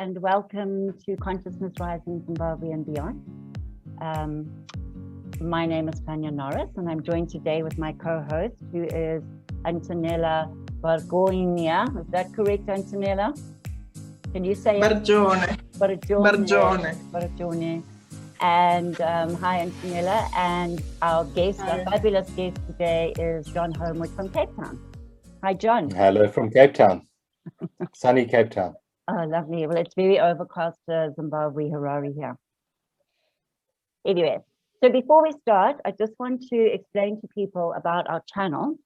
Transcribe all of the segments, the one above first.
and welcome to Consciousness Rising Zimbabwe and beyond. My name is Tania Norris, and I'm joined today with my co-host, who is Antonelle Bargione. Is that correct, Antonella? Can you say Bargione. Bargione. And hi, Antonella. And our guest, our fabulous guest today is John Homewood from Cape Town. Hi, John. Hello from Cape Town. Sunny Cape Town. Oh, lovely. Well, it's very overcast Zimbabwe, Harare here. Anyway, so before we start, I just want to explain to people about our channel,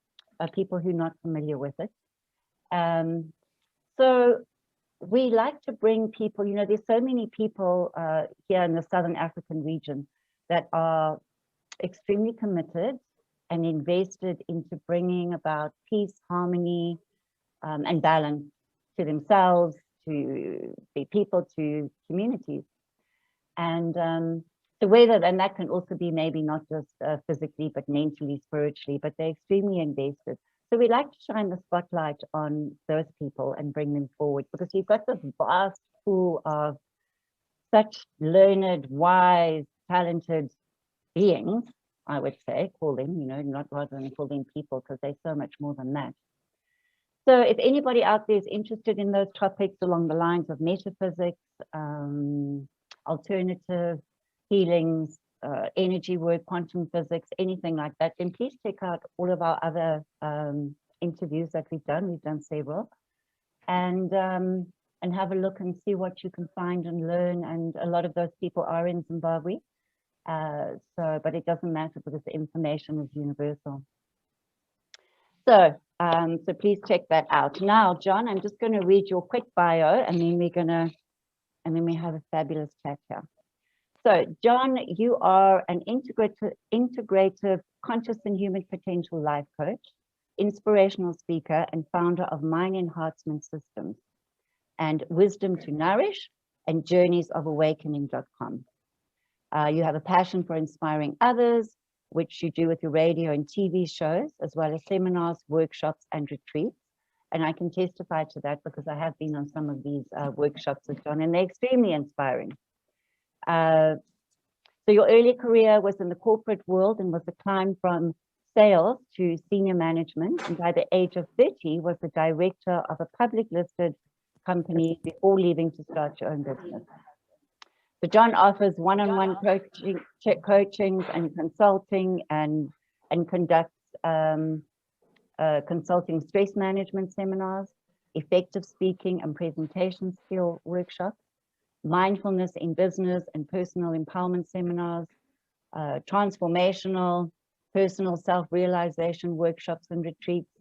people who are not familiar with it. So we like to bring people, you know, there's so many people here in the Southern African region that are extremely committed and invested into bringing about peace, harmony, and balance to themselves, to the people, to communities. And the way that, and that can also be maybe not just physically, but mentally, spiritually, but they're extremely invested. So we like to shine the spotlight on those people and bring them forward, because you've got this vast pool of such learned, wise, talented beings, I would say, call them, you know, not rather than call them people, because they're so much more than that. So if anybody out there is interested in those topics along the lines of metaphysics, alternative healings, energy work, quantum physics, anything like that, then please check out all of our other interviews that we've done. We've done several, and have a look and see what you can find and learn. And a lot of those people are in Zimbabwe. But it doesn't matter, because the information is universal. So please check that out. Now, John, I'm just going to read your quick bio, and then we have a fabulous chat here. So, John, you are an integrative conscious and human potential life coach, inspirational speaker, and founder of Mind Enhancement Systems and Wisdom to Nourish and journeysOfawakening.com. You have a passion for inspiring others, which you do with your radio and TV shows, as well as seminars, workshops, and retreats. And I can testify to that, because I have been on some of these workshops with John, and they're extremely inspiring. So your early career was in the corporate world and was a climb from sales to senior management. And by the age of 30, was the director of a public listed company before leaving to start your own business. So John offers one-on-one coachings and consulting, and conducts consulting stress management seminars, effective speaking and presentation skill workshops, mindfulness in business and personal empowerment seminars, transformational personal self-realization workshops and retreats,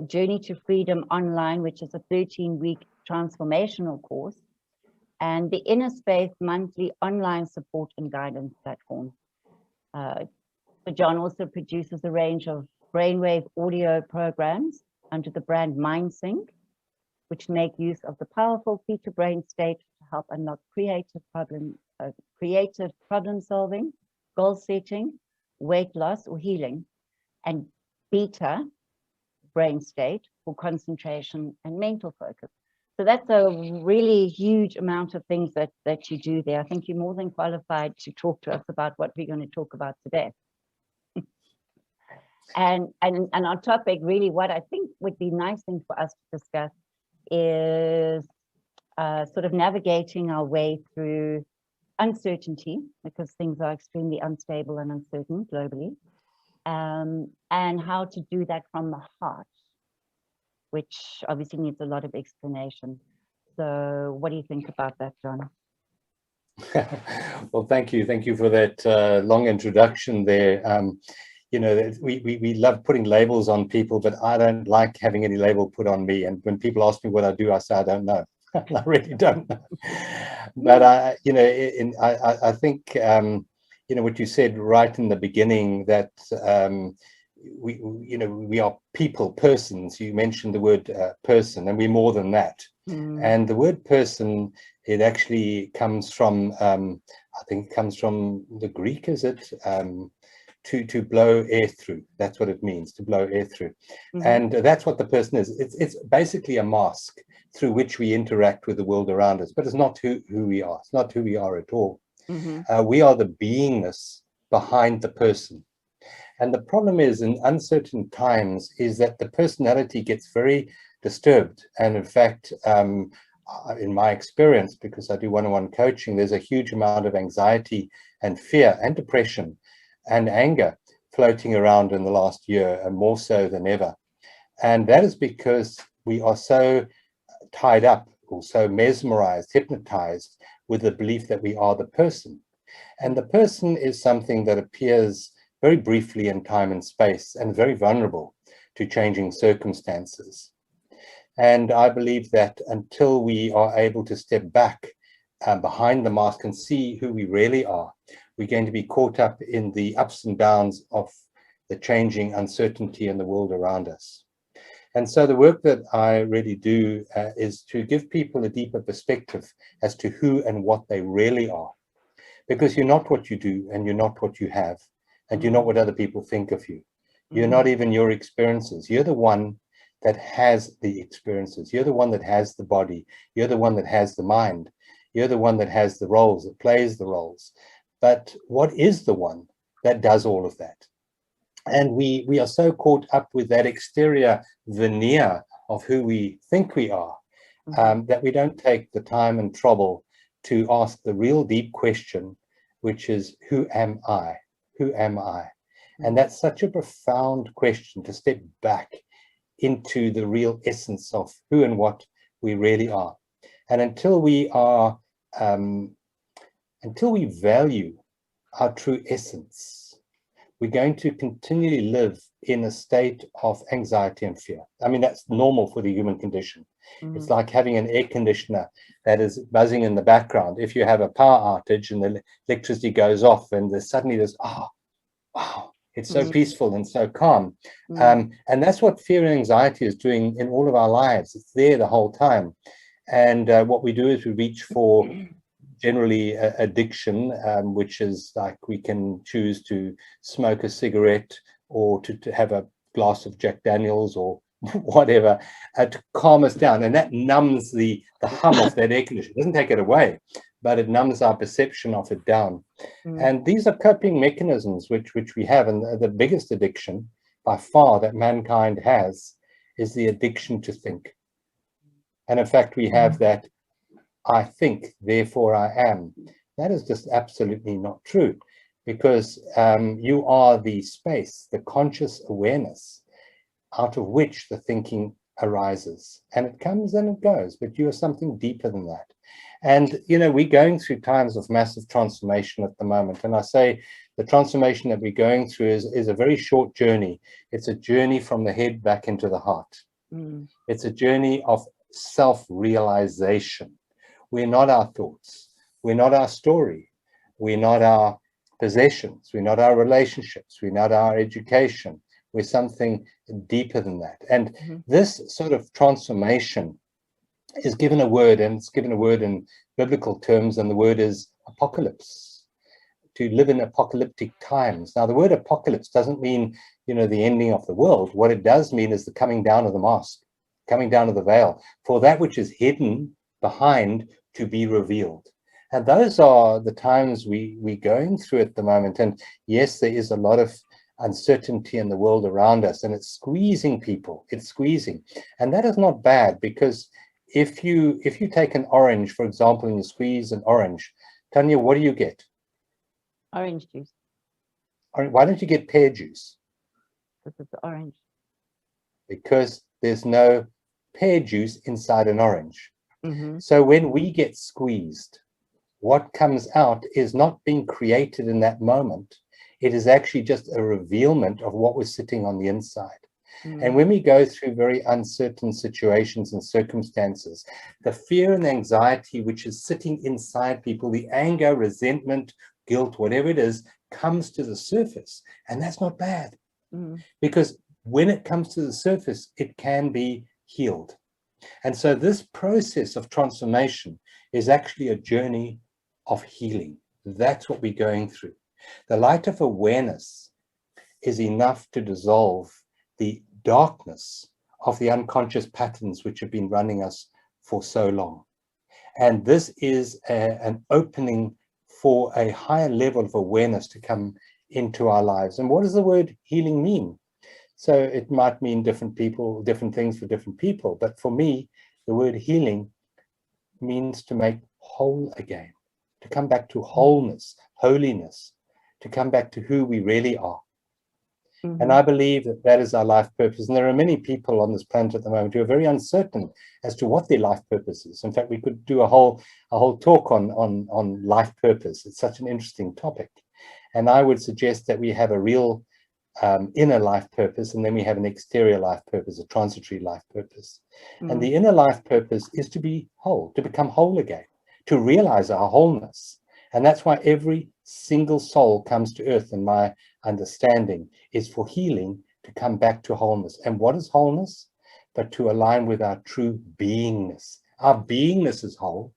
Journey to Freedom Online, which is a 13-week transformational course, and the Inner Space monthly online support and guidance platform. So John also produces a range of brainwave audio programs under the brand MindSync, which make use of the powerful theta brain state to help unlock creative problem solving, goal setting, weight loss or healing, and beta brain state for concentration and mental focus. So that's a really huge amount of things that you do there. I think you're more than qualified to talk to us about what we're going to talk about today. and our topic, really, what I think would be nice thing for us to discuss is sort of navigating our way through uncertainty, because things are extremely unstable and uncertain globally, and how to do that from the heart, which obviously needs a lot of explanation. So what do you think about that, John? Well, thank you. Thank you for that long introduction there. You know, we love putting labels on people, but I don't like having any label put on me. And when people ask me what I do, I say, I don't know. I really don't know. But I think, you know, what you said right in the beginning, that we are persons. You mentioned the word person, and we're more than that. And the word person, it actually comes from, I think it comes from the Greek, is it? to blow air through. That's what it means, to blow air through. And that's what the person is. It's basically a mask through which we interact with the world around us, but it's not who we are. It's not who we are at all. We are the beingness behind the person. And the problem is, in uncertain times, is that the personality gets very disturbed. And in fact, in my experience, because I do one-on-one coaching, there's a huge amount of anxiety and fear and depression and anger floating around in the last year, and more so than ever. And that is because we are so tied up, or so mesmerized, hypnotized with the belief that we are the person. And the person is something that appears very briefly in time and space, and very vulnerable to changing circumstances. And I believe that until we are able to step back behind the mask and see who we really are, we're going to be caught up in the ups and downs of the changing uncertainty in the world around us. And so the work that I really do is to give people a deeper perspective as to who and what they really are. Because you're not what you do, and you're not what you have, and you're not what other people think of you. You're not even your experiences. You're the one that has the experiences. You're the one that has the body. You're the one that has the mind. You're the one that has the roles, that plays the roles. But what is the one that does all of that? And we are so caught up with that exterior veneer of who we think we are, that we don't take the time and trouble to ask the real deep question, which is, who am I? Who am I? And that's such a profound question, to step back into the real essence of who and what we really are. And until we value our true essence, we're going to continually live in a state of anxiety and fear. I mean, that's normal for the human condition. It's like having an air conditioner that is buzzing in the background. If you have a power outage and the electricity goes off, and there's suddenly this, oh, wow, it's so peaceful and so calm. And that's what fear and anxiety is doing in all of our lives. It's there the whole time. And what we do is we reach for generally addiction, which is like we can choose to smoke a cigarette, or to have a glass of Jack Daniels or whatever, to calm us down. And that numbs the hum of that air conditioner. It doesn't take it away, but it numbs our perception of it down. And these are coping mechanisms which we have. And the biggest addiction by far that mankind has is the addiction to think. And in fact, we have that, I think, therefore I am. That is just absolutely not true, because you are the space, the conscious awareness out of which the thinking arises. And it comes and it goes, but you are something deeper than that. And, you know, we're going through times of massive transformation at the moment. And I say the transformation that we're going through is a very short journey. It's a journey from the head back into the heart. It's a journey of self-realization. We're not our thoughts. We're not our story. We're not our possessions. We're not our relationships. We're not our education. We're something deeper than that. And this sort of transformation is given a word, and it's given a word in biblical terms, and the word is apocalypse. To live in apocalyptic times. Now, the word apocalypse doesn't mean, you know, the ending of the world. What it does mean is the coming down of the mask, coming down of the veil, for that which is hidden behind to be revealed. And those are the times we're going through at the moment. And yes, there is a lot of uncertainty in the world around us, and it's squeezing people. It's squeezing. And that is not bad, because if you take an orange, for example, and you squeeze an orange, Tania, what do you get? Orange juice. Why don't you get pear juice? Because it's orange. Because there's no pear juice inside an orange. So when we get squeezed, what comes out is not being created in that moment. It is actually just a revealment of what was sitting on the inside. And when we go through very uncertain situations and circumstances, the fear and anxiety which is sitting inside people, the anger, resentment, guilt, whatever it is, comes to the surface. And that's not bad, because when it comes to the surface, it can be healed. And so this process of transformation is actually a journey of healing. That's what we're going through. The light of awareness is enough to dissolve the darkness of the unconscious patterns which have been running us for so long. And this is an opening for a higher level of awareness to come into our lives. And what does the word healing mean? So it might mean different things for different people. But for me, the word healing means to make whole again, to come back to wholeness, holiness, to come back to who we really are. And I believe that that is our life purpose. And there are many people on this planet at the moment who are very uncertain as to what their life purpose is. In fact, we could do a whole talk on life purpose. It's such an interesting topic. And I would suggest that we have a real inner life purpose, and then we have an exterior life purpose, a transitory life purpose. And the inner life purpose is to be whole, to become whole again, to realize our wholeness. And that's why every single soul comes to earth, and my understanding is for healing to come back to wholeness. And what is wholeness? But to align with our true beingness. Our beingness is whole,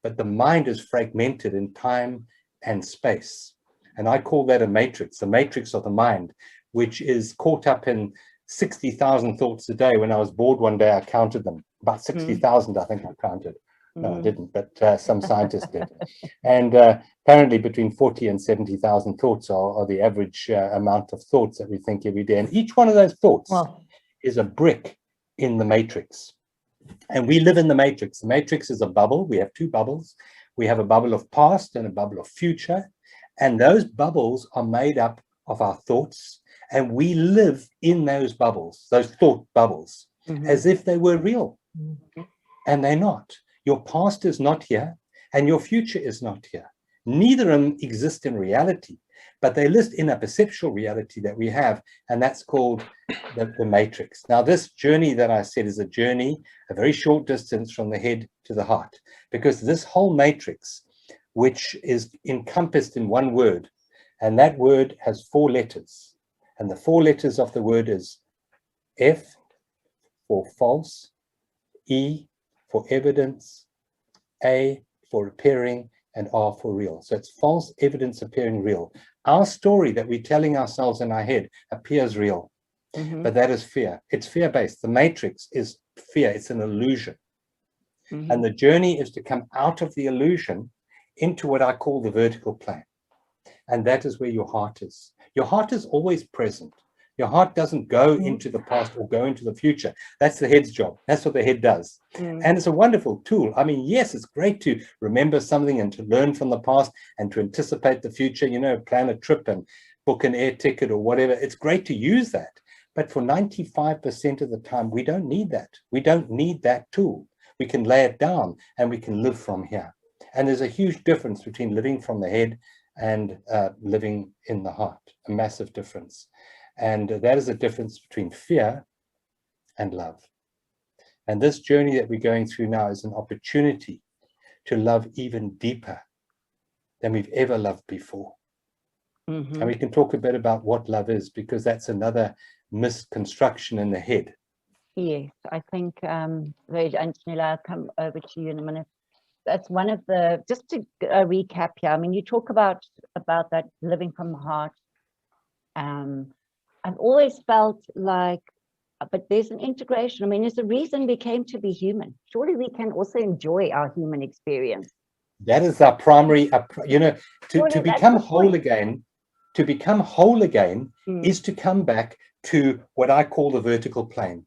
but the mind is fragmented in time and space. And I call that a matrix, the matrix of the mind, which is caught up in 60,000 thoughts a day. When I was bored one day, I counted them. About 60,000, I think I counted. No, I didn't, but some scientists did. And apparently between 40 and 70,000 thoughts are the average amount of thoughts that we think every day. And each one of those thoughts is a brick in the matrix. And we live in the matrix. The matrix is a bubble. We have two bubbles. We have a bubble of past and a bubble of future. And those bubbles are made up of our thoughts. And we live in those bubbles, those thought bubbles, as if they were real. And they're not. Your past is not here, and your future is not here. Neither of them exist in reality, but they exist in a perceptual reality that we have, and that's called the matrix. Now, this journey that I said is a journey, a very short distance from the head to the heart, because this whole matrix, which is encompassed in one word, and that word has 4 letters, and the 4 letters of the word is F for false, E for evidence, A for appearing, and R for real. So it's false evidence appearing real. Our story that we're telling ourselves in our head appears real, but that is fear. It's fear-based. The matrix is fear. It's an illusion. And the journey is to come out of the illusion into what I call the vertical plane. And that is where your heart is. Your heart is always present. Your heart doesn't go into the past or go into the future. That's the head's job. That's what the head does. And it's a wonderful tool. I mean, yes, it's great to remember something and to learn from the past and to anticipate the future, you know, plan a trip and book an air ticket or whatever. It's great to use that. But for 95% of the time, we don't need that. We don't need that tool. We can lay it down and we can live from here. And there's a huge difference between living from the head and living in the heart, a massive difference. And that is the difference between fear and love. And this journey that we're going through now is an opportunity to love even deeper than we've ever loved before. And we can talk a bit about what love is, because that's another misconstruction in the head. Yes, I think, Antonelle, I'll come over to you in a minute. That's one of the, just to recap here, I mean, you talk about that living from the heart. I've always felt like, but there's an integration. I mean, there's a reason we came to be human. Surely we can also enjoy our human experience. That is our primary, you know, to become whole again, is to come back to what I call the vertical plane,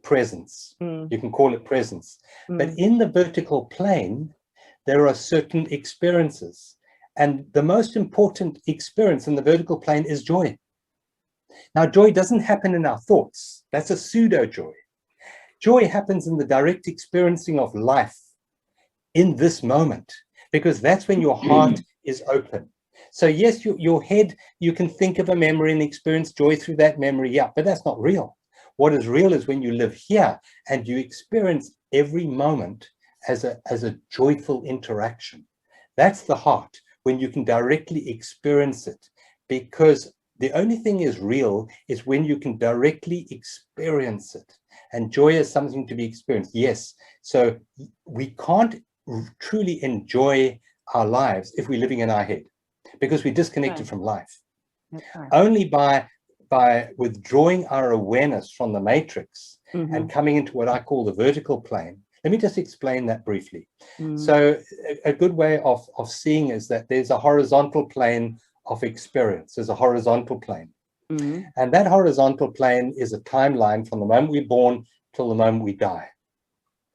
presence. You can call it presence. But in the vertical plane, there are certain experiences. And the most important experience in the vertical plane is joy. Now, joy doesn't happen in our thoughts. That's a pseudo joy. Joy happens in the direct experiencing of life in this moment, because that's when your heart is open. So yes, your head, you can think of a memory and experience joy through that memory. Yeah, but that's not real. What is real is when you live here and you experience every moment as a joyful interaction. That's the heart, when you can directly experience it, because the only thing is real is when you can directly experience it. And joy is something to be experienced. Yes. So we can't truly enjoy our lives if we're living in our head, because we're disconnected from life. Only by by withdrawing our awareness from the matrix and coming into what I call the vertical plane. Let me just explain that briefly. So a good way of seeing is that there's a horizontal plane of experience. There's a horizontal plane. And that horizontal plane is a timeline from the moment we're born till the moment we die.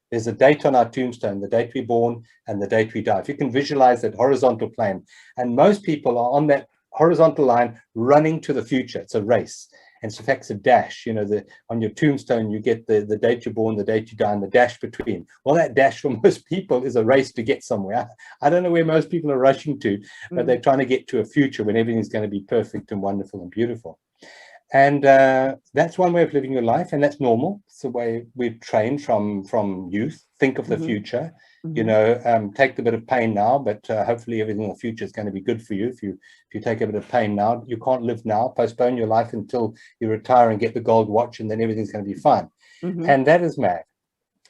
There's a date on our tombstone, the date we're born and the date we die. If you can visualize that horizontal plane, and most people are on that horizontal line running to the future. It's a race. And so in fact, it's a dash, you know, on your tombstone, you get the date you're born, the date you die, and the dash between. Well, that dash for most people is a race to get somewhere. I don't know where most people are rushing to, but they're trying to get to a future when everything's going to be perfect and wonderful and beautiful. And that's one way of living your life, and that's normal. It's the way we're trained from youth. Think of the future, you know, take a bit of pain now, but hopefully everything in the future is going to be good for you. If you take a bit of pain now, you can't live now. Postpone your life until you retire and get the gold watch, and then everything's going to be fine. And that is mad,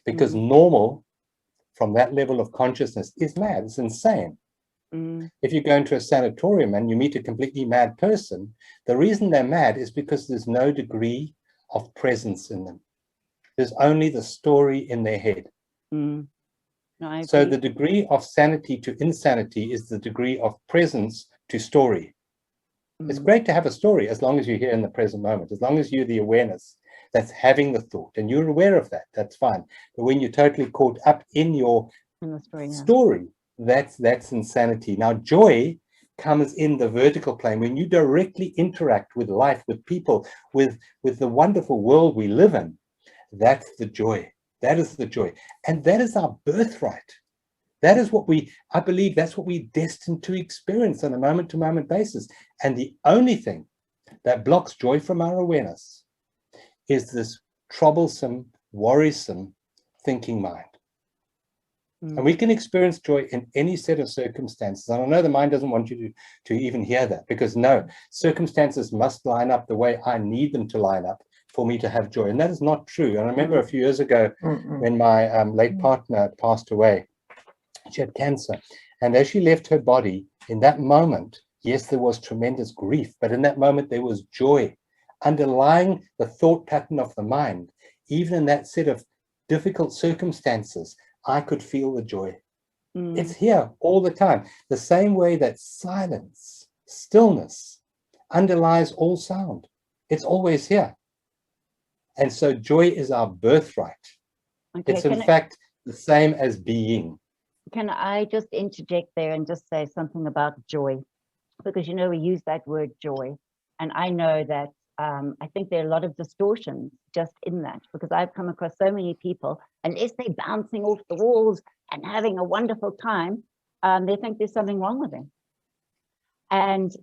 because normal from that level of consciousness is mad. It's insane. If you go into a sanatorium and you meet a completely mad person, the reason they're mad is because there's no degree of presence in them. There's only the story in their head. No, so the degree of sanity to insanity is the degree of presence to story. It's great to have a story as long as you're here in the present moment, as long as you're the awareness that's having the thought and you're aware of that, that's fine. But when you're totally caught up in your story, that's insanity. Now, joy comes in the vertical plane when you directly interact with life, with people, with the wonderful world we live in. That's the joy. That is the joy. And that is our birthright. That is what I believe that's what we're destined to experience on a moment-to-moment basis. And the only thing that blocks joy from our awareness is this troublesome, worrisome thinking mind. And we can experience joy in any set of circumstances. And I know the mind doesn't want you to even hear that, because no, circumstances must line up the way I need them to line up for me to have joy. And that is not true. And I remember a few years ago when my late partner passed away, she had cancer. And as she left her body, in that moment, yes, there was tremendous grief, but in that moment, there was joy underlying the thought pattern of the mind. Even in that set of difficult circumstances, I could feel the joy. It's here all the time. The same way that silence, stillness underlies all sound. It's always here. And so joy is our birthright. Okay, it's in fact the same as being. Can I just interject there and just say something about joy? Because, you know, we use that word joy. And I know that I think there are a lot of distortions just in that, because I've come across so many people, unless they're bouncing off the walls and having a wonderful time, they think there's something wrong with them. And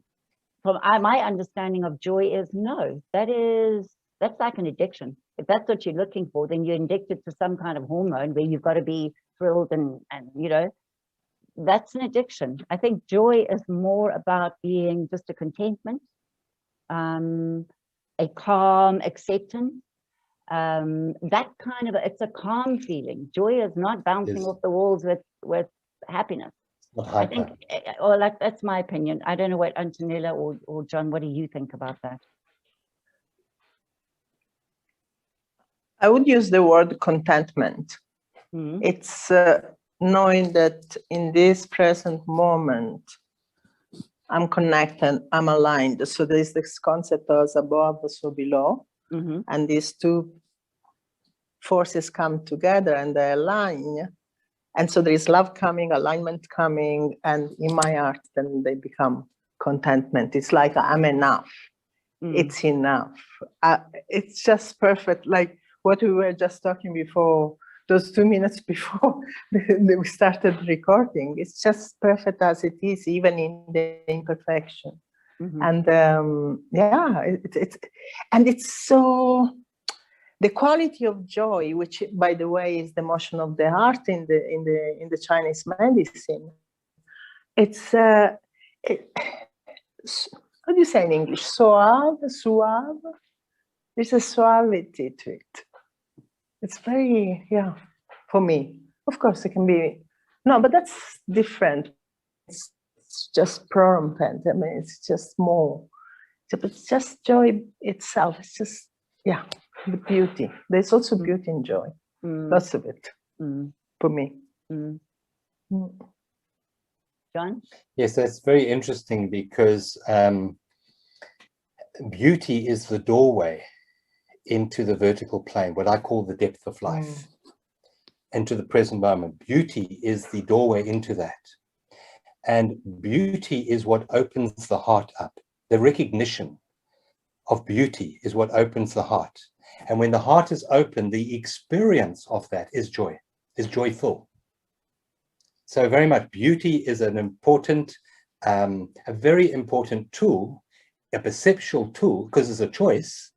from my understanding of joy is no, that's like an addiction. If that's what you're looking for, then you're addicted to some kind of hormone where you've got to be thrilled and you know, that's an addiction. I think joy is more about being just a contentment, a calm acceptance, that kind of, it's a calm feeling. Joy is not bouncing off the walls with happiness. I think, or like, that's my opinion. I don't know what Antonelle or John, what do you think about that? I would use the word contentment. It's knowing that in this present moment, I'm connected, I'm aligned. So there's this concept of above, so below. And these two forces come together and they align. And so there is love coming, alignment coming, and in my heart, then they become contentment. It's like I'm enough. It's enough. It's just perfect. Like what we were just talking before, those 2 minutes before we started recording. It's just perfect as it is, even in the imperfection. And yeah, it's so, the quality of joy, which by the way is the motion of the heart in the Chinese medicine. It's how do you say in English? Suave. There's a suavity to it. It's very, yeah, for me. Of course, it can be, no, but that's different. It's just prompt. I mean, it's just more. So it's just joy itself. It's just, yeah, the beauty. There's also beauty in joy. Lots of it for me. John? Yes, that's very interesting because beauty is the doorway into the vertical plane, what I call the depth of life, into the present moment. Beauty is the doorway into that. And beauty is what opens the heart up. The recognition of beauty is what opens the heart. And when the heart is open, the experience of that is joy, is joyful. So very much beauty is an important, a very important tool, a perceptual tool, because it's a choice.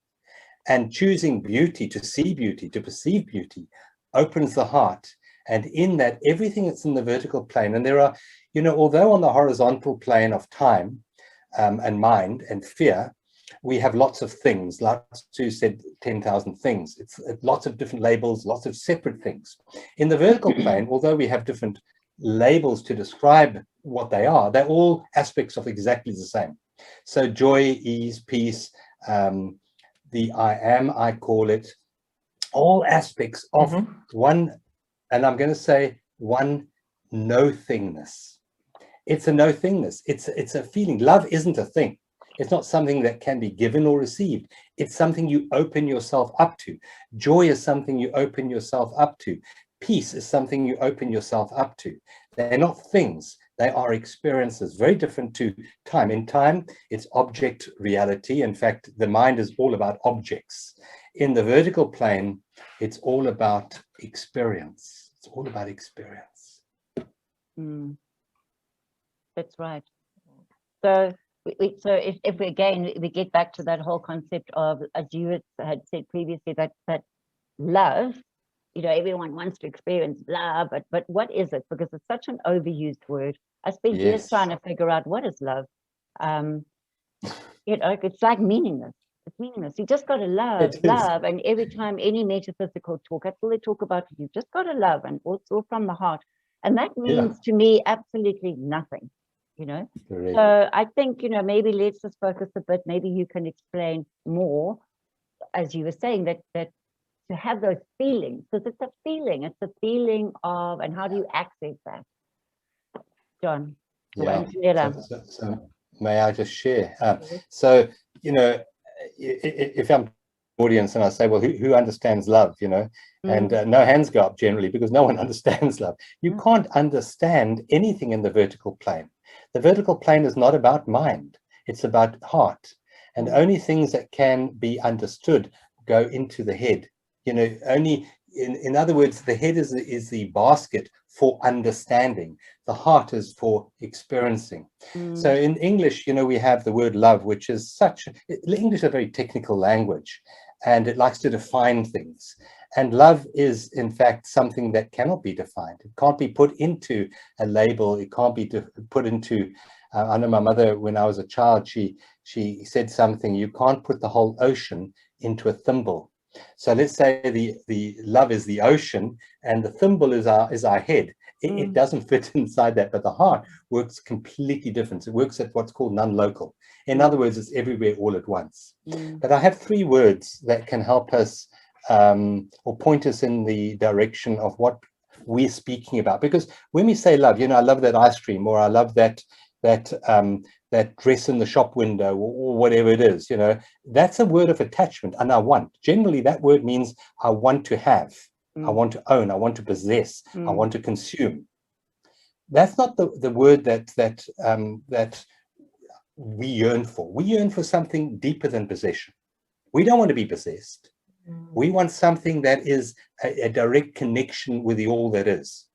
And choosing beauty, to see beauty, to perceive beauty, opens the heart. And in that, everything that's in the vertical plane, and there are, you know, although on the horizontal plane of time and mind and fear, we have lots of things. Like Sue said, 10,000 things. It's lots of different labels, lots of separate things. In the vertical plane, although we have different labels to describe what they are, they're all aspects of exactly the same. So joy, ease, peace, the I am, I call it, all aspects of one, and I'm going to say one no-thingness. It's a no-thingness. It's a feeling. Love isn't a thing. It's not something that can be given or received. It's something you open yourself up to. Joy is something you open yourself up to. Peace is something you open yourself up to. They're not things. They are experiences, very different to time. In time, it's object reality. In fact, the mind is all about objects. In the vertical plane, it's all about experience. It's all about experience. That's right. So, if we again, we get back to that whole concept of, as you had said previously, that love, you know, everyone wants to experience love, but what is it? Because it's such an overused word. I spent years trying to figure out what is love. You know, it's like meaningless. It's meaningless. You just got to love, love. And every time any metaphysical talk, that's all they talk about. You just got to love, and it's all from the heart. And that means to me absolutely nothing, you know. So I think, you know, maybe let's just focus a bit. Maybe you can explain more, as you were saying, that to have those feelings, because it's a feeling of, and how do you access that? John, Antonelle. So may I just share? So, you know, if I'm audience and I say, well, who understands love, you know, and no hands go up generally because no one understands love. You can't understand anything in the vertical plane. The vertical plane is not about mind. It's about heart. And only things that can be understood go into the head. You know, only, in other words, the head is the basket for understanding. The heart is for experiencing. So in English, you know, we have the word love, which is English is a very technical language, and it likes to define things. And love is, in fact, something that cannot be defined. It can't be put into a label. It can't be put into, I know my mother, when I was a child, she said something, you can't put the whole ocean into a thimble. So let's say the love is the ocean and the thimble is our head. It doesn't fit inside that, but the heart works completely different. It works at what's called non-local. In other words, it's everywhere all at once. But I have 3 words that can help us or point us in the direction of what we're speaking about. Because when we say love, you know, I love that ice cream, or I love that dress in the shop window, or whatever it is, you know, that's a word of attachment. And I want, generally that word means I want to have, I want to own, I want to possess, I want to consume. That's not the word that we yearn for. We yearn for something deeper than possession. We don't want to be possessed. We want something that is a direct connection with the all that is.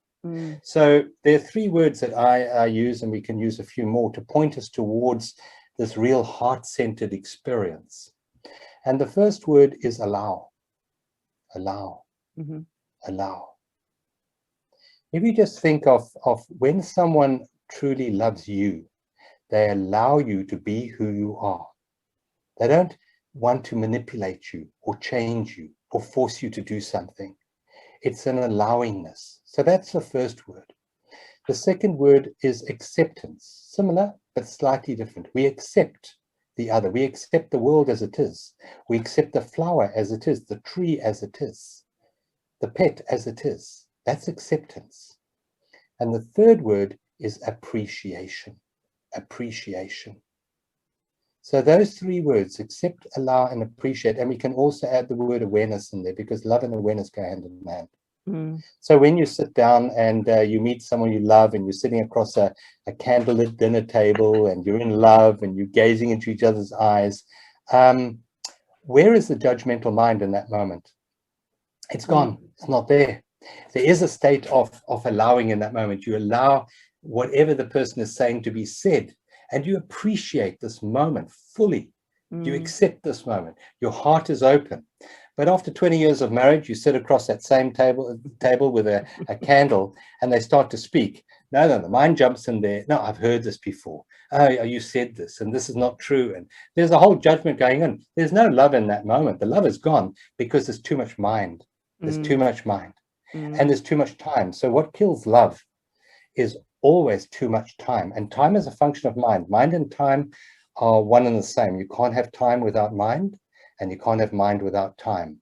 So there are 3 words that I use, and we can use a few more to point us towards this real heart-centered experience. And the first word is allow. Allow. Allow. If you just think of when someone truly loves you, they allow you to be who you are. They don't want to manipulate you or change you or force you to do something. It's an allowingness. So that's the first word. The second word is acceptance. Similar, but slightly different. We accept the other. We accept the world as it is. We accept the flower as it is, the tree as it is, the pet as it is. That's acceptance. And the third word is appreciation. Appreciation. So those three words, accept, allow, and appreciate. And we can also add the word awareness in there, because love and awareness go hand in hand. So when you sit down and you meet someone you love, and you're sitting across a candlelit dinner table, and you're in love, and you're gazing into each other's eyes, where is the judgmental mind in that moment? It's gone. It's not there. There is a state of allowing in that moment. You allow whatever the person is saying to be said, and you appreciate this moment fully. You accept this moment. Your heart is open. But after 20 years of marriage, you sit across that same table with a candle, and they start to speak. No, the mind jumps in there. No, I've heard this before. Oh, you said this, and this is not true. And there's a whole judgment going on. There's no love in that moment. The love is gone because there's too much mind. There's too much mind. And there's too much time. So what kills love is always too much time. And time is a function of mind. Mind and time are one and the same. You can't have time without mind, and you can't have mind without time.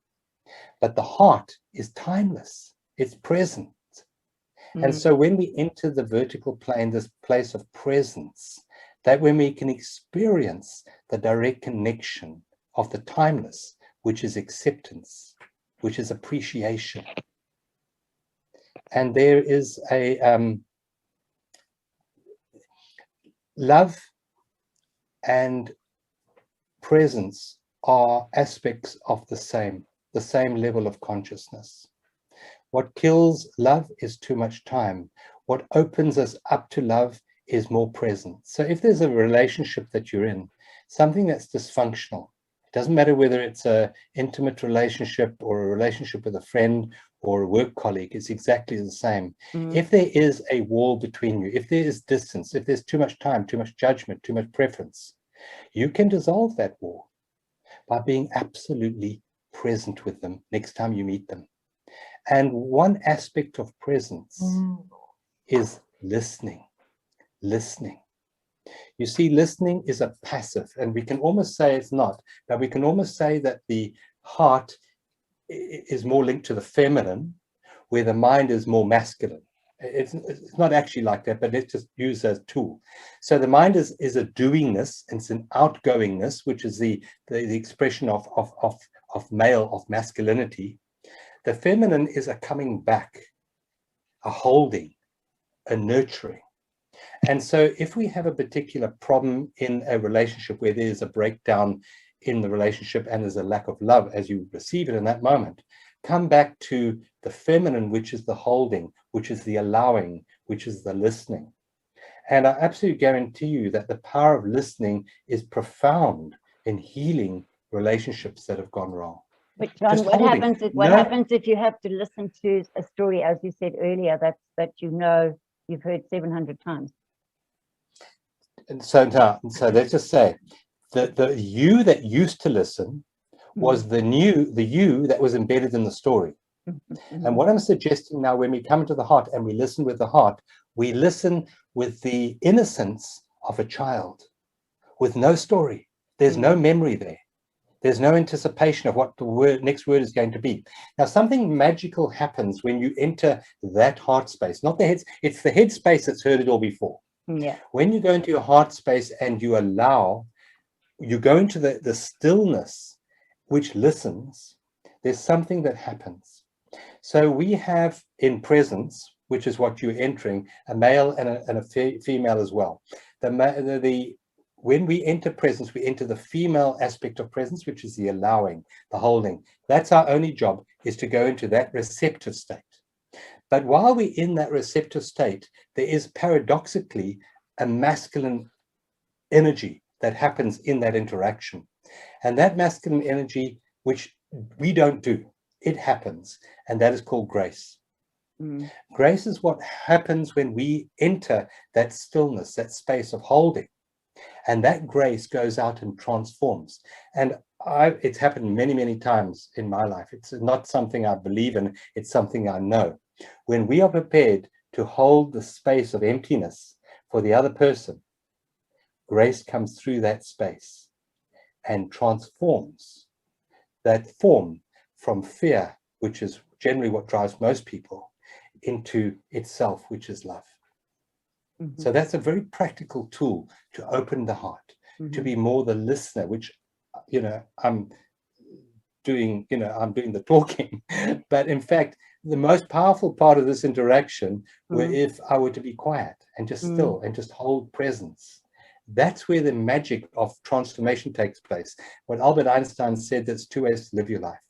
But the heart is timeless. It's present. And so when we enter the vertical plane, this place of presence, that when we can experience the direct connection of the timeless, which is acceptance, which is appreciation. And there is a love and presence are aspects of the same level of consciousness. What kills love is too much time. What opens us up to love is more presence. So if there's a relationship that you're in, something that's dysfunctional, it doesn't matter whether it's an intimate relationship or a relationship with a friend or a work colleague, it's exactly the same. If there is a wall between you, if there is distance, if there's too much time, too much judgment, too much preference, you can dissolve that wall by being absolutely present with them next time you meet them. And one aspect of presence is listening. Listening. You see, listening is a passive, and we can almost say it's not, but we can almost say that the heart is more linked to the feminine, where the mind is more masculine. It's not actually like that, but let's just use as a tool. So the mind is a doingness, it's an outgoingness, which is the expression of male, of masculinity. The feminine is a coming back, a holding, a nurturing. And so if we have a particular problem in a relationship where there's a breakdown in the relationship and there's a lack of love as you receive it in that moment, come back to the feminine, which is the holding, which is the allowing, which is the listening. And I absolutely guarantee you that the power of listening is profound in healing relationships that have gone wrong. But John, what happens if you have to listen to a story, as you said earlier, that you know you've heard 700 times? And so let's just say that the you that used to listen was the you that was embedded in the story. And what I'm suggesting now, when we come to the heart and we listen with the heart, we listen with the innocence of a child, with no story. There's no memory there. There's no anticipation of what the next word is going to be. Now, something magical happens when you enter that heart space, not the head. It's the head space that's heard it all before. Yeah. When you go into your heart space and you allow, you go into the stillness, which listens, there's something that happens. So we have in presence, which is what you're entering, a male and a female as well. When we enter presence, we enter the female aspect of presence, which is the allowing, the holding. That's our only job, is to go into that receptive state. But while we're in that receptive state, there is paradoxically a masculine energy that happens in that interaction. And that masculine energy, which we don't do, it happens. And that is called grace. Grace is what happens when we enter that stillness, that space of holding. And that grace goes out and transforms. And it's happened many, many times in my life. It's not something I believe in, it's something I know. When we are prepared to hold the space of emptiness for the other person, grace comes through that space. and transforms that form from fear, which is generally what drives most people, into itself, which is love. So that's a very practical tool to open the heart, to be more the listener, which, you know, I'm doing the talking. But in fact, the most powerful part of this interaction were if I were to be quiet and just still and just hold presence. That's where the magic of transformation takes place. When Albert Einstein said there's two ways to live your life.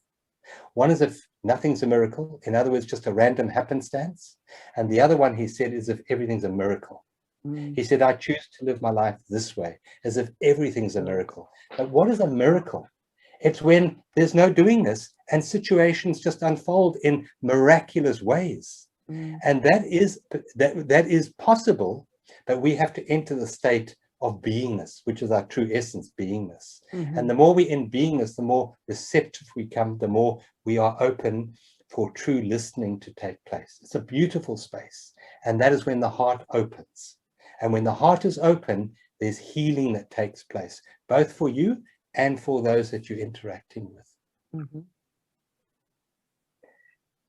One is if nothing's a miracle, in other words, just a random happenstance. And the other one, he said, is if everything's a miracle. He said, I choose to live my life this way, as if everything's a miracle. But what is a miracle? It's when there's no doing this and situations just unfold in miraculous ways. And that is possible, but we have to enter the state of beingness, which is our true essence, beingness. And the more we're in beingness, the more receptive we come, the more we are open for true listening to take place. It's a beautiful space. And that is when the heart opens. And when the heart is open, there's healing that takes place, both for you and for those that you're interacting with.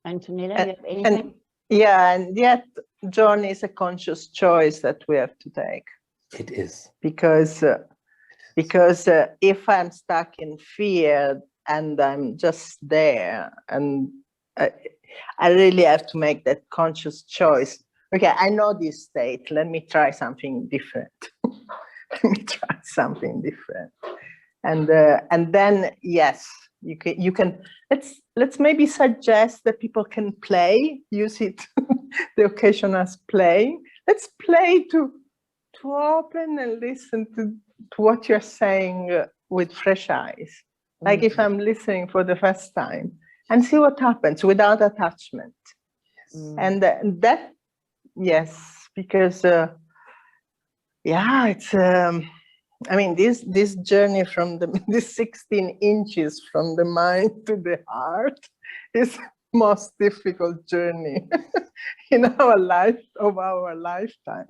Antonella, you have anything? And yet journey is a conscious choice that we have to take. It is. Because if I'm stuck in fear and I'm just there, and I really have to make that conscious choice. Okay, I know this state. Let me try something different. Let me try something different. And then, yes, you can let's maybe suggest that people can play, use it, the occasion as play. Let's play to open and listen to what you're saying with fresh eyes. Like if I'm listening for the first time, and see what happens without attachment. And that, yes, because it's I mean, this journey from this 16 inches from the mind to the heart is most difficult journey in our lifetime.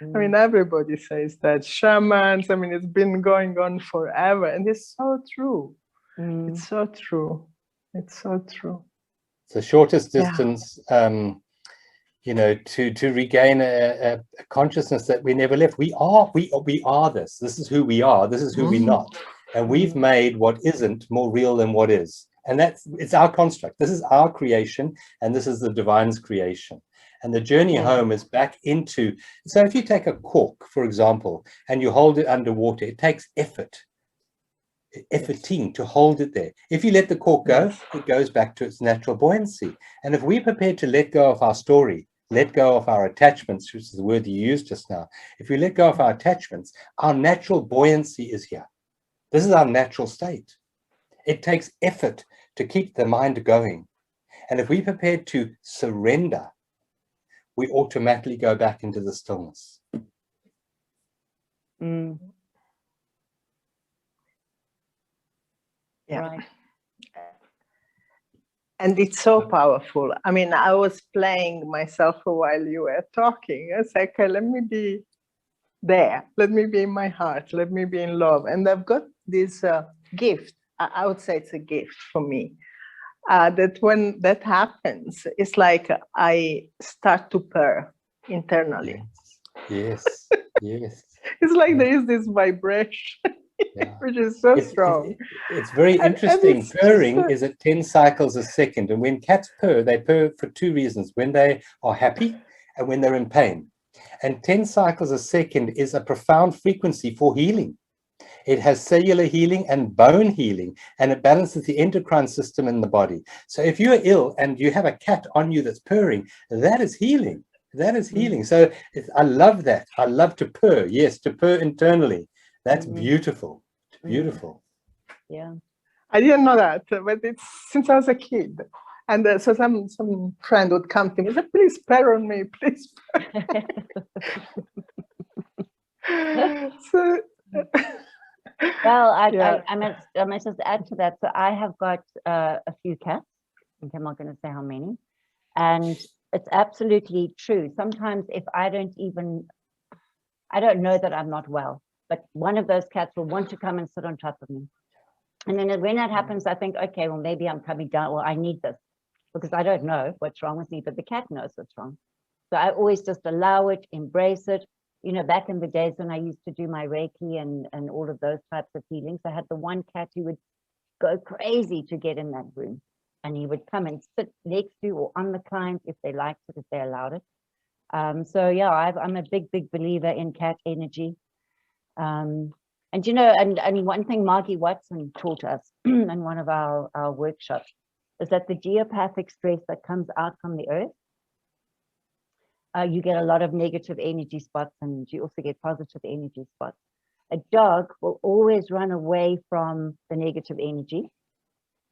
I mean, everybody says that. Shamans, I mean, it's been going on forever, and it's so true. It's so true. It's so true. It's the shortest distance, you know, to regain a consciousness that we never left. We are this. This is who we are. This is who we're not. And we've made what isn't more real than what is. And it's our construct. This is our creation, and this is the divine's creation. And the journey home is back into. So if you take a cork, for example, and you hold it underwater, it takes efforting to hold it there. If you let the cork go, it goes back to its natural buoyancy. And if we're prepared to let go of our story, let go of our attachments, which is the word you used just now, if we let go of our attachments, our natural buoyancy is here. This is our natural state. It takes effort to keep the mind going. And if we're prepared to surrender, we automatically go back into the stillness. Right. And it's so powerful. I mean, I was playing myself while you were talking. I said, okay, let me be there. Let me be in my heart. Let me be in love. And I've got this gift. I would say it's a gift for me. That when that happens, it's like I start to purr internally. Yes. Yes. It's like there is this vibration. Which is so strong. It's very interesting. Purring is at 10 cycles a second. And when cats purr, they purr for two reasons: when they are happy and when they're in pain. And 10 cycles a second is a profound frequency for healing. It has cellular healing and bone healing, and it balances the endocrine system in the body. So if you're ill and you have a cat on you that's purring, that is healing. That is healing. So I love that. I love to purr. Yes, to purr internally. That's beautiful. Beautiful. Yeah. I didn't know that, but it's since I was a kid. And so some friend would come to me and say, please purr on me, please purr. So, well, I must just add to that. So I have got a few cats. I'm not going to say how many. And it's absolutely true. Sometimes if I don't know that I'm not well. but one of those cats will want to come and sit on top of me. And then when that happens, I think, okay, well, maybe I'm coming down, or I need this, because I don't know what's wrong with me, but the cat knows what's wrong. So I always just allow it, embrace it. You know, back in the days when I used to do my Reiki and all of those types of healings, I had the one cat who would go crazy to get in that room. And he would come and sit next to or on the client if they liked it, if they allowed it. So yeah, I'm a big believer in cat energy. And you know, and one thing Margie Watson taught us in one of our workshops is that the geopathic stress that comes out from the earth, you get a lot of negative energy spots, and you also get positive energy spots. A dog will always run away from the negative energy,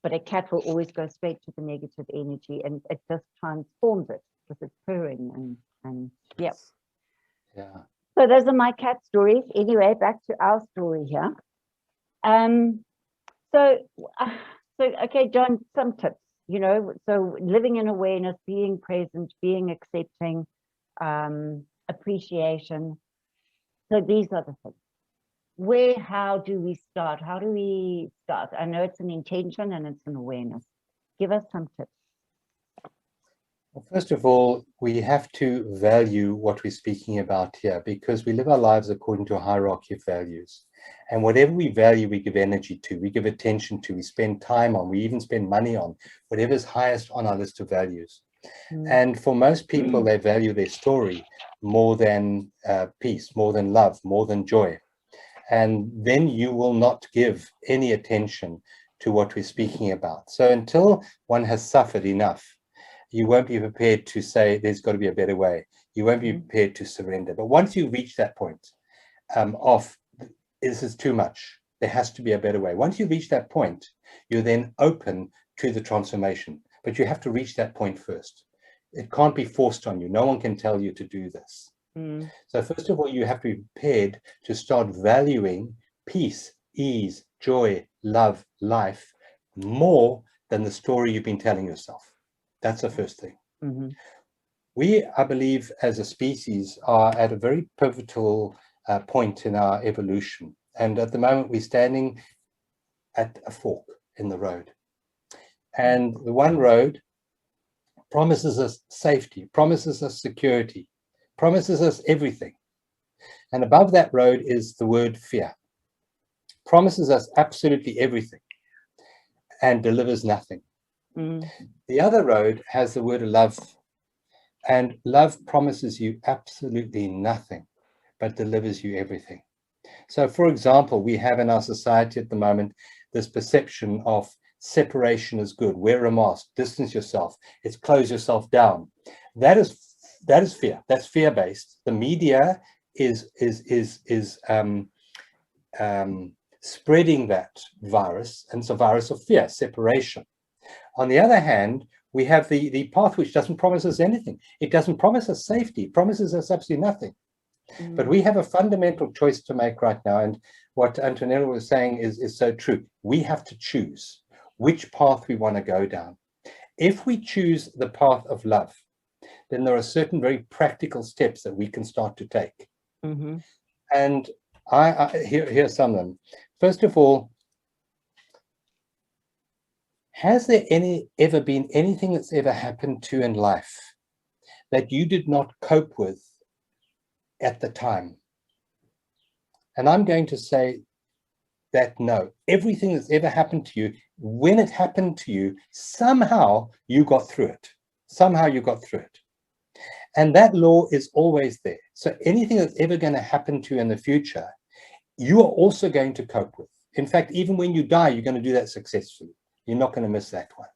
but a cat will always go straight to the negative energy, and it just transforms it with its purring and yeah. Yeah. So those are my cat stories. Anyway, back to our story here. So okay, John, some tips, you know, so living in awareness, being present, being accepting, appreciation. So these are the things. How do we start? How do we start? I know it's an intention and it's an awareness. Give us some tips. Well, first of all, we have to value what we're speaking about here, because we live our lives according to a hierarchy of values. And whatever we value, we give energy to, we give attention to, we spend time on, we even spend money on, whatever's highest on our list of values. And for most people, they value their story more than peace, more than love, more than joy. And then you will not give any attention to what we're speaking about. So until one has suffered enough, you won't be prepared to say there's got to be a better way. You won't be prepared to surrender. But once you reach that point of this is too much, there has to be a better way. Once you reach that point, you're then open to the transformation. But you have to reach that point first. It can't be forced on you. No one can tell you to do this. So first of all, you have to be prepared to start valuing peace, ease, joy, love, life more than the story you've been telling yourself. That's the first thing. We, I believe, as a species, are at a very pivotal point in our evolution. And at the moment, we're standing at a fork in the road. And the one road promises us safety, promises us security, promises us everything. And above that road is the word fear. Promises us absolutely everything and delivers nothing. The other road has the word love, and love promises you absolutely nothing, but delivers you everything. So, for example, we have in our society at the moment this perception of separation is good. Wear a mask, distance yourself, it's close yourself down. That is fear. That's fear-based. The media is spreading that virus, and it's a virus of fear, separation. On the other hand, we have the path which doesn't promise us anything. It doesn't promise us safety. It promises us absolutely nothing. But we have a fundamental choice to make right now. And what Antonelle was saying is so true. We have to choose which path we want to go down. If we choose the path of love, then there are certain very practical steps that we can start to take. And here are some of them. First of all, has there ever been anything that's ever happened to you in life that you did not cope with at the time? And I'm going to say that no, everything that's ever happened to you, when it happened to you, somehow you got through it. Somehow you got through it. And that law is always there. So anything that's ever going to happen to you in the future, you are also going to cope with. In fact, even when you die, you're going to do that successfully. You're not going to miss that one.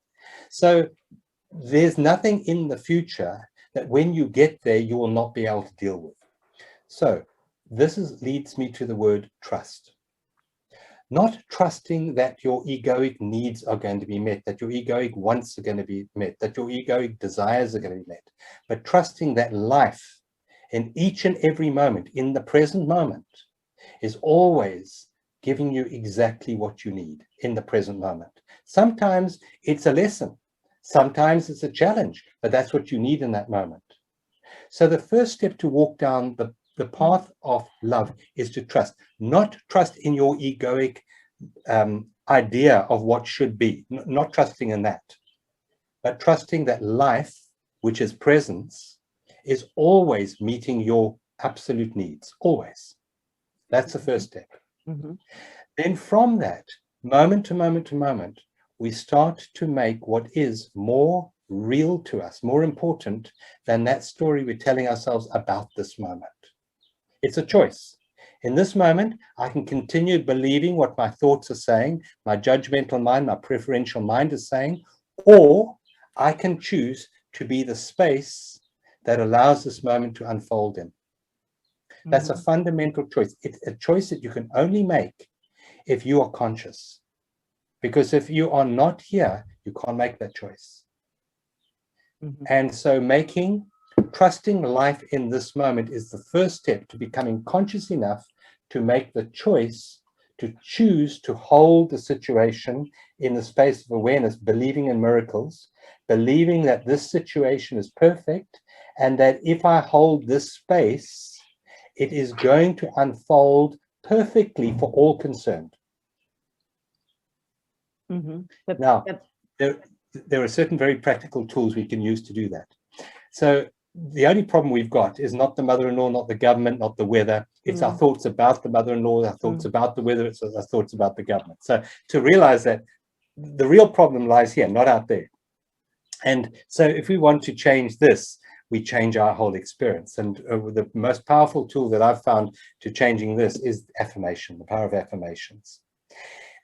So there's nothing in the future that when you get there, you will not be able to deal with. So this leads me to the word trust. Not trusting that your egoic needs are going to be met, that your egoic wants are going to be met, that your egoic desires are going to be met, but trusting that life in each and every moment, in the present moment, is always giving you exactly what you need in the present moment. Sometimes it's a lesson, sometimes it's a challenge, but that's what you need in that moment. So the first step to walk down the The path of love is to trust, not trust in your egoic idea of what should be, not trusting in that, but trusting that life, which is presence, is always meeting your absolute needs, always. That's the first step. Then from that, moment to moment to moment, we start to make what is more real to us, more important than that story we're telling ourselves about this moment. It's a choice. In this moment, I can continue believing what my thoughts are saying, my judgmental mind, my preferential mind is saying, or I can choose to be the space that allows this moment to unfold in. That's a fundamental choice. It's a choice that you can only make if you are conscious. Because if you are not here, you can't make that choice. And so trusting life in this moment is the first step to becoming conscious enough to make the choice to choose to hold the situation in the space of awareness, believing in miracles, believing that this situation is perfect, and that if I hold this space, it is going to unfold perfectly for all concerned. Now, there are certain very practical tools we can use to do that. So the only problem we've got is not the mother-in-law, not the government, not the weather. It's our thoughts about the mother-in-law, our thoughts about the weather, it's our thoughts about the government. So to realize that the real problem lies here, not out there. And so if we want to change this, we change our whole experience. And the most powerful tool that I've found to changing this is affirmation, the power of affirmations.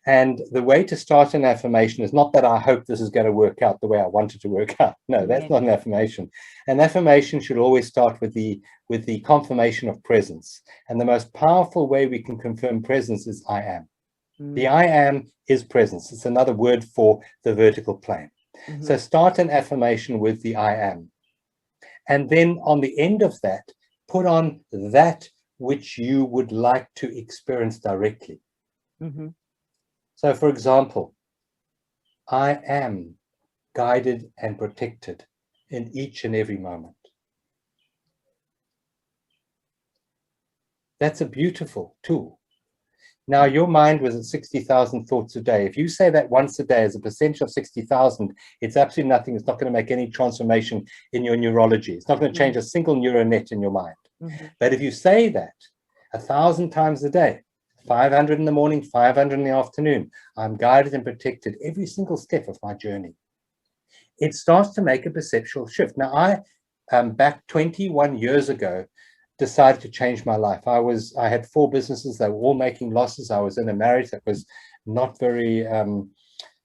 And the way to start an affirmation is not that I hope this is going to work out the way I want it to work out. No, that's not an affirmation. An affirmation should always start with the confirmation of presence. And the most powerful way we can confirm presence is I am. The I am is presence. It's another word for the vertical plane. So start an affirmation with the I am. And then on the end of that, put on that which you would like to experience directly. So, for example, I am guided and protected in each and every moment. That's a beautiful tool. Now, your mind was at 60,000 thoughts a day. If you say that once a day as a percentage of 60,000, it's absolutely nothing. It's not going to make any transformation in your neurology. It's not going to change a single neural net in your mind. But if you say that 1,000 times a day, 500 in the morning, 500 in the afternoon, I'm guided and protected every single step of my journey. It starts to make a perceptual shift. Now, I, back 21 years ago, decided to change my life. I had 4 businesses that were all making losses. I was in a marriage that was not very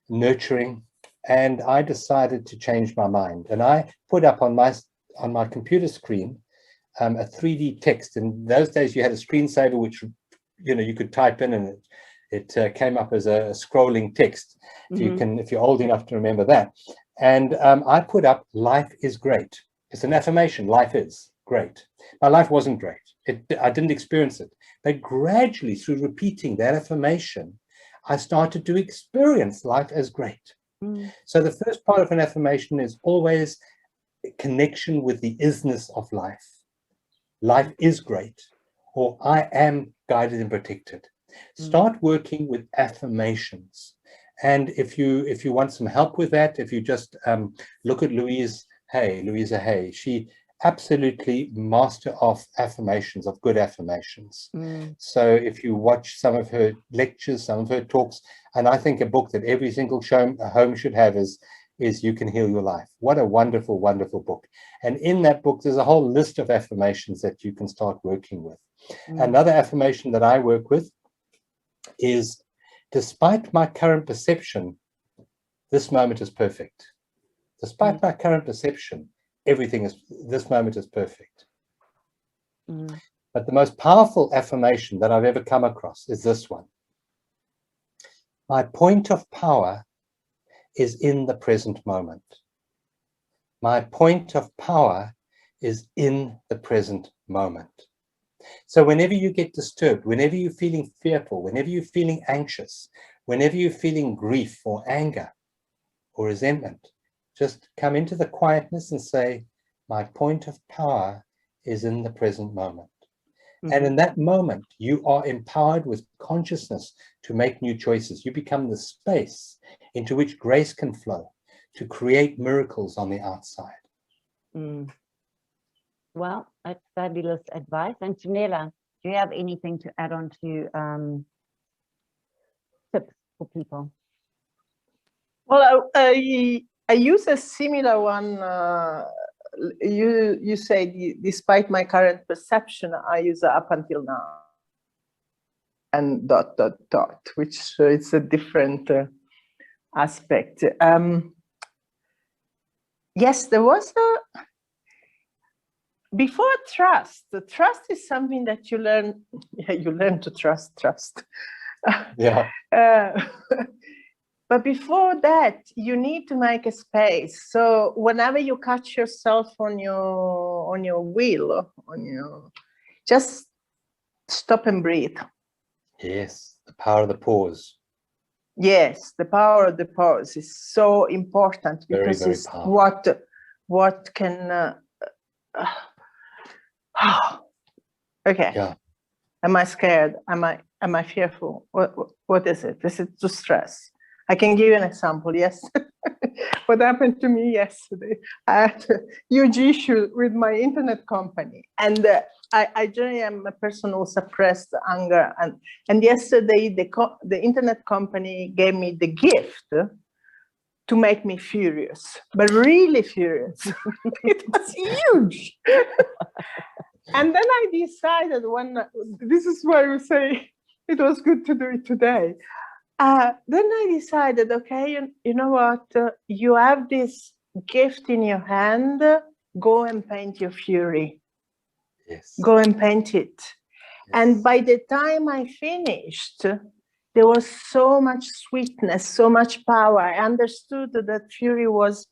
nurturing. And I decided to change my mind. And I put up on my computer screen a 3D text. In those days, you had a screensaver, which you could type in and it came up as a scrolling text. If you're old enough to remember that. And I put up, life is great. It's an affirmation, life is great. My life wasn't great. I didn't experience it. But gradually, through repeating that affirmation, I started to experience life as great. So the first part of an affirmation is always connection with the isness of life. Life is great, or I am guided and protected. Start working with affirmations. And if you want some help with that, if you just look at Louisa Hay, she absolutely master of affirmations, of good affirmations. So if you watch some of her lectures, some of her talks, and I think a book that every single home should have is You Can Heal Your Life. What a wonderful, wonderful book. And in that book, there's a whole list of affirmations that you can start working with. Another affirmation that I work with is, despite my current perception, this moment is perfect. Despite my current perception, this moment is perfect. But the most powerful affirmation that I've ever come across is this one. My point of power is in the present moment. My point of power is in the present moment. So whenever you get disturbed, whenever you're feeling fearful, whenever you're feeling anxious, whenever you're feeling grief or anger or resentment, just come into the quietness and say, my point of power is in the present moment. And in that moment, you are empowered with consciousness to make new choices. You become the space into which grace can flow to create miracles on the outside. Well, that's fabulous advice. And Antonelle, do you have anything to add on to tips for people? Well, I use a similar one. You say, despite my current perception, I use up until now, and ... which it's a different aspect. Yes, there was a before trust. The trust is something that you learn. Yeah, you learn to trust. Yeah. But before that, you need to make a space. So whenever you catch yourself on your wheel, just stop and breathe. Yes, the power of the pause. Yes, the power of the pause is so important, because Very, very it's powerful. what can. Okay. Yeah. Am I scared? Am I fearful? What is it? Is it to stress? I can give you an example. Yes. What happened to me yesterday? I had a huge issue with my internet company, and I generally am a person who suppressed anger, and yesterday the internet company gave me the gift to make me furious, but really furious. It was huge. And then I decided, this is why we say it was good to do it today. Then I decided, okay, you know what? You have this gift in your hand. Go and paint your fury. Yes. Go and paint it. Yes. And by the time I finished, there was so much sweetness, so much power. I understood that fury was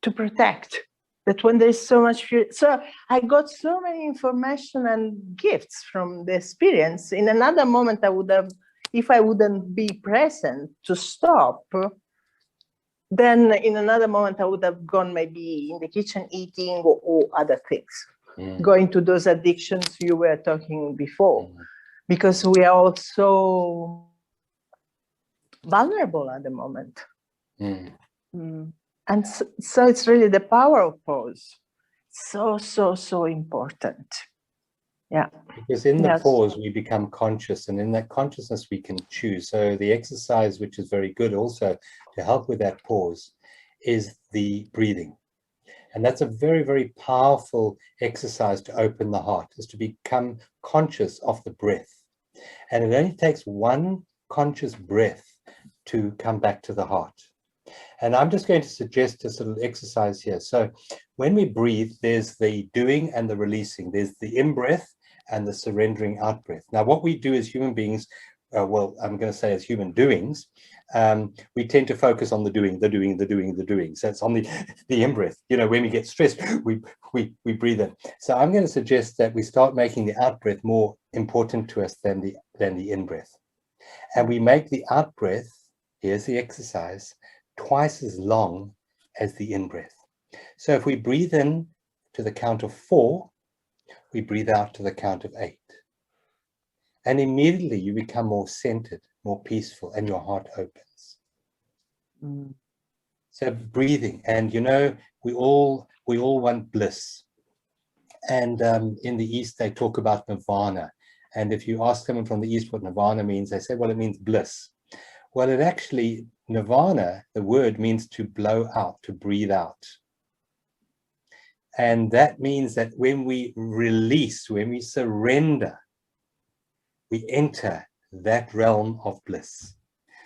to protect. That when there's so much fury, so I got so many information and gifts from the experience. In another moment, I would have, if I wouldn't be present to stop, then in another moment I would have gone maybe in the kitchen eating or other things, going to those addictions you were talking before, because we are all so vulnerable at the moment. And so it's really the power of pause. So important. Yeah. Because in the pause, we become conscious, and in that consciousness, we can choose. So the exercise, which is very good also to help with that pause, is the breathing. And that's a very, very powerful exercise to open the heart, is to become conscious of the breath. And it only takes one conscious breath to come back to the heart. And I'm just going to suggest this little exercise here. So when we breathe, there's the doing and the releasing. There's the in-breath and the surrendering out-breath. Now, what we do as human beings, well, I'm going to say as human doings, we tend to focus on the doing. So it's on the in-breath. You know, when we get stressed, we breathe in. So I'm going to suggest that we start making the out-breath more important to us than the in-breath. And we make the out-breath, here's the exercise, twice as long as the in-breath. So if we breathe in to the count of 4, we breathe out to the count of 8. And immediately you become more centered, more peaceful, and your heart opens. So breathing, and you know, we all want bliss. And in the East, they talk about nirvana. And if you ask someone from the East what nirvana means, they say, well, it means bliss. Well, it actually, nirvana, the word means to blow out, to breathe out. And that means that when we release, when we surrender, we enter that realm of bliss.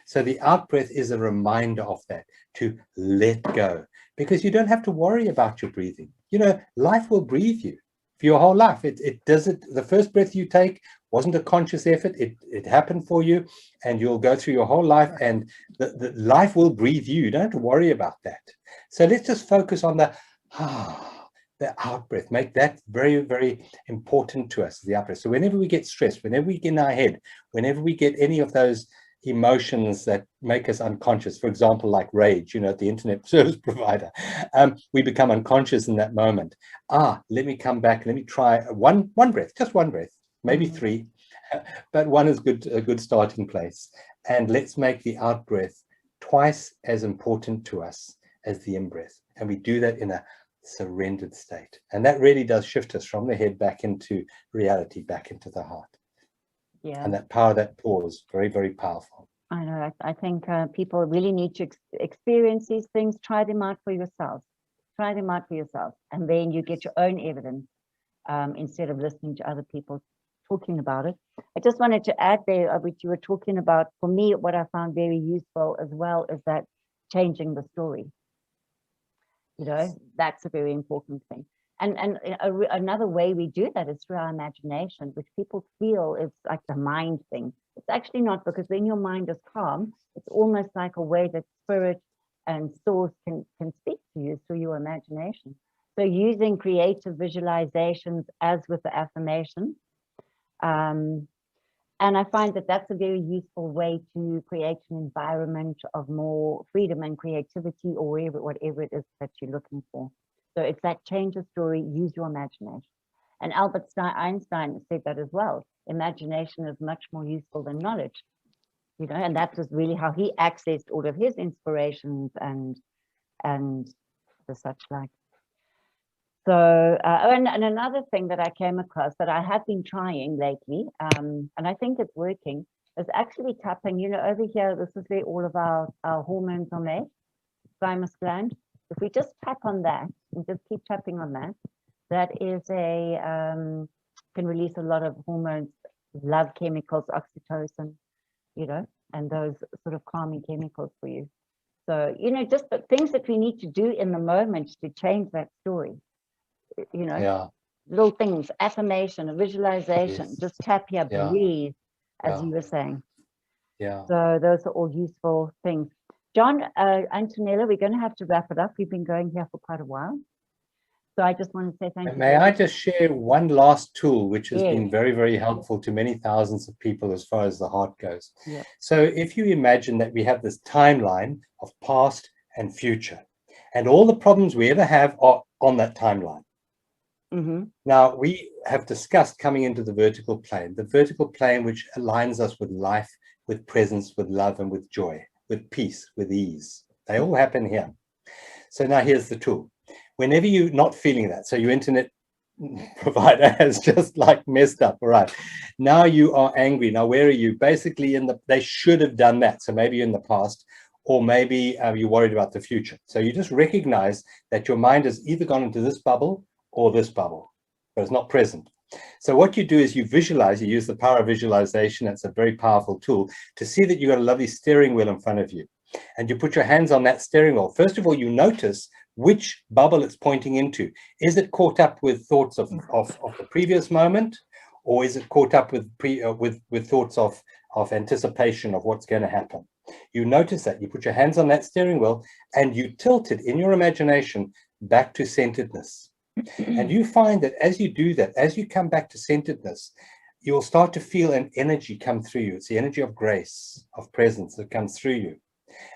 So the out-breath is a reminder of that, to let go, because you don't have to worry about your breathing. You know, life will breathe you for your whole life. It does it. The first breath you take wasn't a conscious effort. It happened for you, and you'll go through your whole life, and the life will breathe you. You don't have to worry about that. So let's just focus on the out-breath. Make that very, very important to us, the out-breath. So whenever we get stressed, whenever we get in our head, whenever we get any of those emotions that make us unconscious, for example, like rage, you know, the internet service provider, we become unconscious in that moment. Let me come back. Let me try one breath, just one breath. maybe 3, but 1 is a good starting place. And let's make the out breath twice as important to us as the in breath. And we do that in a surrendered state. And that really does shift us from the head back into reality, back into the heart. Yeah. And that power, that pause, very, very powerful. I know. I think people really need to experience these things. Try them out for yourself. Try them out for yourself. And then you get your own evidence instead of listening to other people talking about it. I just wanted to add there, which you were talking about, for me, what I found very useful as well is that changing the story. You know, that's a very important thing. And another way we do that is through our imagination, which people feel is like a mind thing. It's actually not, because when your mind is calm, it's almost like a way that spirit and source can speak to you through your imagination. So using creative visualizations as with the affirmation. And I find that that's a very useful way to create an environment of more freedom and creativity, or whatever it is that you're looking for. So it's that change of story, use your imagination. And Albert Einstein said that as well. Imagination is much more useful than knowledge, you know, and that was really how he accessed all of his inspirations and the such like. So, and another thing that I came across that I have been trying lately, and I think it's working, is actually tapping, you know, over here, this is where all of our hormones are made, thymus gland. If we just tap on that and just keep tapping on that, that is can release a lot of hormones, love chemicals, oxytocin, you know, and those sort of calming chemicals for you. So, you know, just the things that we need to do in the moment to change that story. You know, little things, affirmation, a visualization, just tap here, breathe, as you were saying. Yeah. So those are all useful things. John, Antonelle, we're going to have to wrap it up. We've been going here for quite a while. So I just want to say thank you. May I just share one last tool, which has been very, very helpful to many thousands of people as far as the heart goes. Yeah. So if you imagine that we have this timeline of past and future, and all the problems we ever have are on that timeline. Mm-hmm. Now, we have discussed coming into the vertical plane which aligns us with life, with presence, with love, and with joy, with peace, with ease. They all happen here. So now here's the tool. Whenever you're not feeling that, so your internet provider has just like messed up, all right, now you are angry. Now, where are you? Basically, they should have done that. So maybe in the past, or maybe you're worried about the future. So you just recognize that your mind has either gone into this bubble or this bubble, but it's not present. So what you do is you visualize, you use the power of visualization. That's a very powerful tool to see that you've got a lovely steering wheel in front of you. And you put your hands on that steering wheel. First of all, you notice which bubble it's pointing into. Is it caught up with thoughts of the previous moment, or is it caught up with thoughts of anticipation of what's going to happen? You notice that. You put your hands on that steering wheel and you tilt it in your imagination back to centeredness. And you find that as you do that, as you come back to centeredness, you'll start to feel an energy come through you. It's the energy of grace, of presence that comes through you.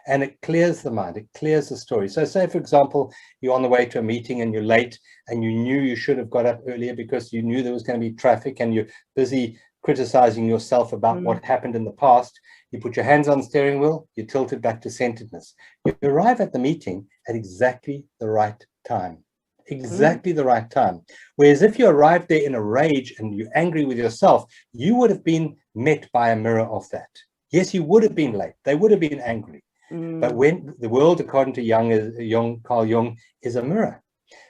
And it clears the mind, it clears the story. So say, for example, you're on the way to a meeting and you're late and you knew you should have got up earlier because you knew there was going to be traffic, and you're busy criticizing yourself about what happened in the past. You put your hands on the steering wheel, you tilt it back to centeredness. You arrive at the meeting at exactly the right time. Exactly the right time. Whereas if you arrived there in a rage and you're angry with yourself, you would have been met by a mirror of that. Yes, you would have been late. They would have been angry. But when the world, according to Carl Jung, is a mirror.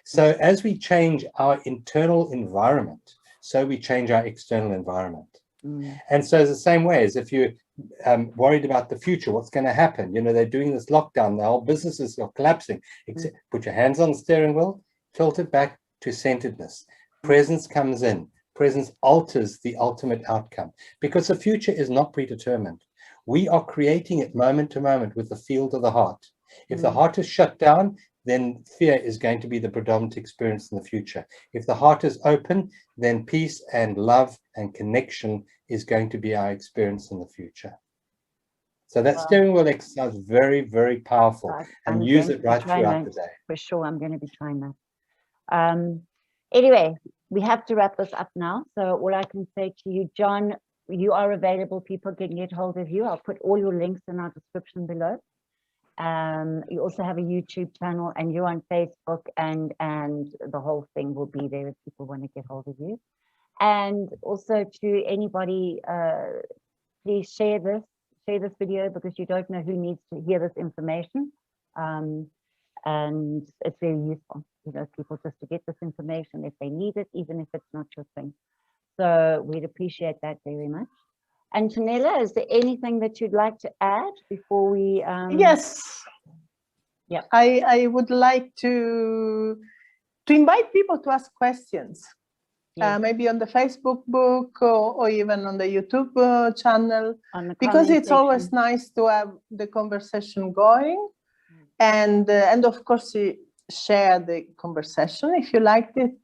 So as we change our internal environment, so we change our external environment. And so it's the same way as if you're worried about the future, what's going to happen. You know, they're doing this lockdown, the whole businesses are collapsing. Put your hands on the steering wheel, tilt it back to centeredness. Presence comes in. Presence alters the ultimate outcome, because the future is not predetermined. We are creating it moment to moment with the field of the heart. If the heart is shut down, then fear is going to be the predominant experience in the future. If the heart is open, then peace and love and connection is going to be our experience in the future. So that steering wheel exercise is very, very powerful, and use it right throughout the day. For sure, I'm going to be trying that. Anyway, we have to wrap this up now. So all I can say to you, John, you are available. People can get hold of you. I'll put all your links in our description below. You also have a YouTube channel, and you're on Facebook, and the whole thing will be there if people want to get hold of you. And also to anybody, please share this video, because you don't know who needs to hear this information. And it's very useful, you know, people just to get this information if they need it, even if it's not your thing. So we'd appreciate that very much. Antonelle, is there anything that you'd like to add before we? Yes. Yeah. I would like to invite people to ask questions. Yes. Maybe on the Facebook book or even on the YouTube channel, because it's always nice to have the conversation going, and of course share the conversation if you liked it.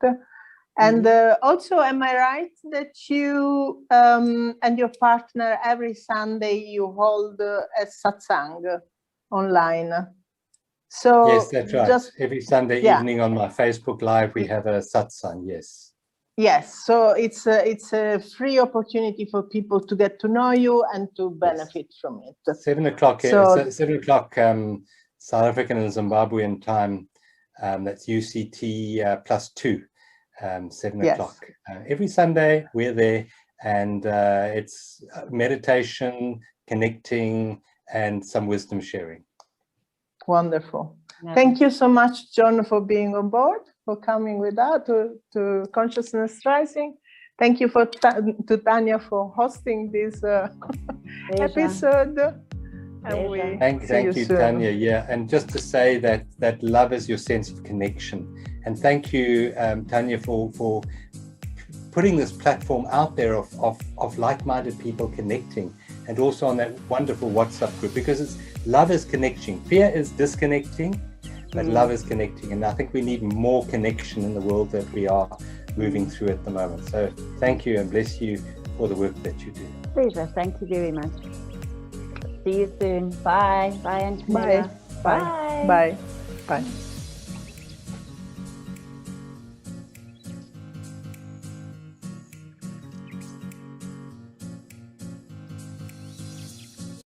And also, am I right that you and your partner every Sunday you hold a satsang online? So yes, that's right. Every Sunday evening on my Facebook Live we have a satsang. Yes. Yes, so it's a free opportunity for people to get to know you and to benefit from it. 7 o'clock. So 7 o'clock South African and Zimbabwean time. That's UCT +2. 7 o'clock. Every Sunday we're there, and it's meditation, connecting, and some wisdom sharing. Wonderful. Thank you so much, John, for being on board, for coming with us to Consciousness Rising. Thank you to Tania for hosting this episode. And thank you, Tania. Yeah, and just to say that love is your sense of connection. And thank you, Tania, for putting this platform out there of like-minded people connecting, and also on that wonderful WhatsApp group, because love is connection. Fear is disconnecting, but love is connecting. And I think we need more connection in the world that we are moving through at the moment. So thank you, and bless you for the work that you do. Pleasure. Thank you very much. See you soon. Bye. Bye, Antonelle. Bye. Bye. Bye. Bye.